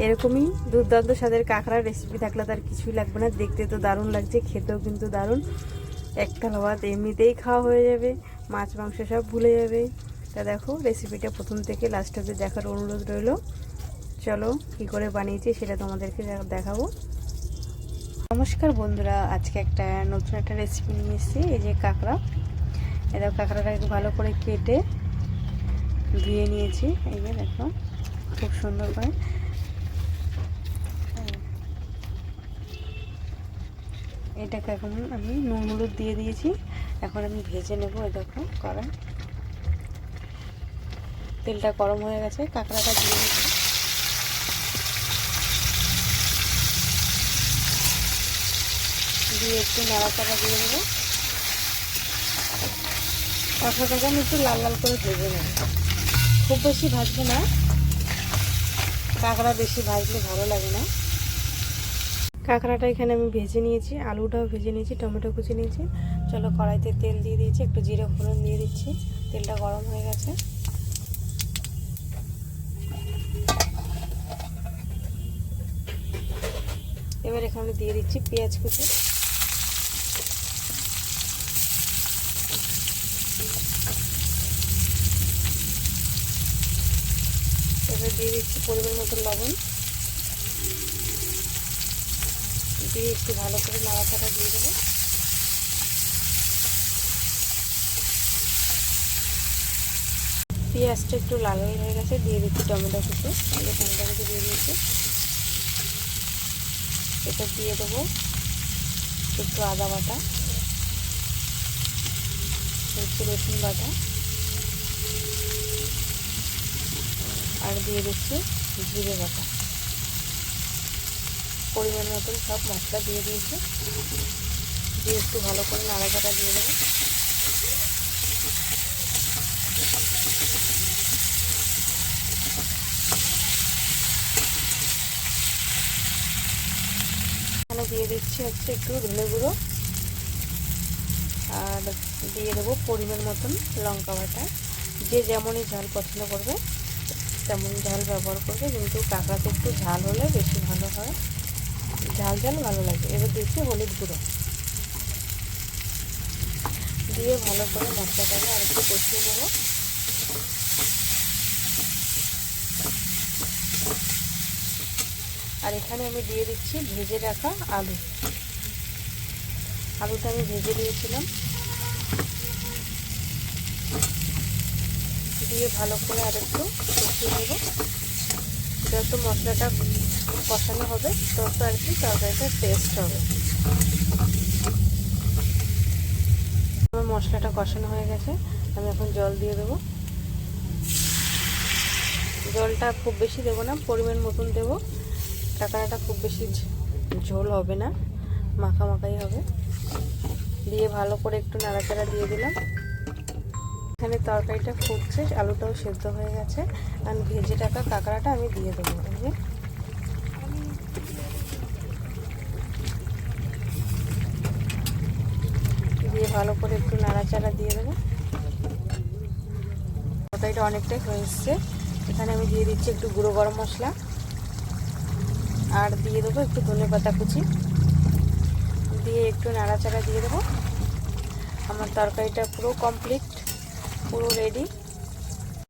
এরকমই দুর্দান্ত স্বাদের কাঁকড়ার রেসিপি থাকলে তার কিছুই লাগবে না। দেখতে তো দারুণ লাগছে, খেতেও কিন্তু দারুণ। একটা ভাত এমনিতেই খাওয়া হয়ে যাবে, মাছ মাংস সব ভুলে যাবে। তা দেখো, রেসিপিটা প্রথম থেকে লাস্ট অবধি দেখার অনুরোধ রইল। চলো কী করে বানিয়েছি সেটা তোমাদেরকে দেখাবো। নমস্কার বন্ধুরা, আজকে নতুন একটা রেসিপি নিয়ে এসেছি। এই যে কাঁকড়া, এবার কাঁকড়াটাকে ভালো করে কেটে ধুয়ে নিয়েছি। এই যে দেখো, খুব সুন্দর করে এটাকে এখন আমি নুন হলুদ দিয়ে দিয়েছি। এখন আমি ভেজে নেব। এই দেখো, কড়াই তেলটা গরম হয়ে গেছে, কাঁকড়াটা দিয়ে দিচ্ছি। দিয়ে একটু নাড়াচাড়া দিয়ে দেবো। কাঁকড়াটাকে আমি একটু লাল লাল করে ভেজে নেব, খুব বেশি ভাজবো না, কাঁকড়া বেশি ভাজলে ভালো লাগে না। কাঁকড়াটা এখানে আমি ভেজে নিয়েছি, আলুটাও ভেজে নিয়েছি, টমেটো কুচি নিয়েছি। চলো কড়াইতে তেল দিয়ে দিয়েছি, একটু জিরে ফোড়ন দিয়ে দিচ্ছি। তেলটা গরম হয়ে গেছে, এবার এখানে দিয়ে দিচ্ছি পেঁয়াজ কুচি। এবার দিয়ে দিচ্ছি পরিমাণ মতো লবণ, দিয়ে একটু ভালো করে নাড়াচাড়া দিয়ে দেবো। পেঁয়াজটা একটু লাল হয়ে গেছে, দিয়ে দিচ্ছি টমেটো কুচি। টমেটো কুচি দিয়ে দিয়েছি, এটা দিয়ে দেবো একটু আদা বাটা, একটু রসুন বাটা, আর দিয়ে দিচ্ছি জিরে বাটা। পরিমাণ মতন সব মশলা দিয়ে দিয়েছি, দিয়ে একটু ভালো করে নাড়াচাড়া দিয়ে দেবো। এখানে দিয়ে দিচ্ছি একটু ধনে গুঁড়ো, আর দিয়ে দেবো পরিমাণ মতন লঙ্কা বাটা। যে যেমনই ঝাল পছন্দ করবে তেমন ঝাল ব্যবহার করবে, কিন্তু কাঁকড়াতে একটু ঝাল হলে বেশি ভালো হয়, ঝাল ঝাল ভালো লাগে। এবার দিচ্ছি হলুদ গুঁড়ো, দিয়ে ভালো করে মশলাটাকে আর একটু কষিয়ে নেব। আর এখানে আমি দিয়ে দিচ্ছি ভেজে রাখা আলুটা আমি ভেজে দিয়েছিলাম, দিয়ে ভালো করে আর একটু কষিয়ে নেব। যত মশলাটা কষানো হবে তত আর কি তরকারিটা টেস্ট হবে। আমার মশলাটা কষানো হয়ে গেছে, আমি এখন জল দিয়ে দেবো। জলটা খুব বেশি দেবো না, পরিমাণ মতন দেবো। কাঁকড়াটা খুব বেশি ঝোল হবে না, মাখা মাখাই হবে। দিয়ে ভালো করে একটু নাড়াচাড়া দিয়ে দিলাম। এখানে তরকারিটা ফুটছে, আলুটাও সেদ্ধ হয়ে গেছে, আর ভেজে রাখা কাঁকড়াটা আমি দিয়ে দেবো। দিয়ে ভালো করে একটু নাড়াচাড়া দিয়ে দেবো। তরকারিটা অনেকটাই হয়ে এসছে, এখানে আমি দিয়ে দিচ্ছি একটু গুঁড়ো গরম মশলা, আর দিয়ে দেবো একটু ধনেপাতা কুচি, দিয়ে একটু নাড়াচাড়া দিয়ে দেবো। আমার তরকারিটা পুরো কমপ্লিট, পুরো রেডি।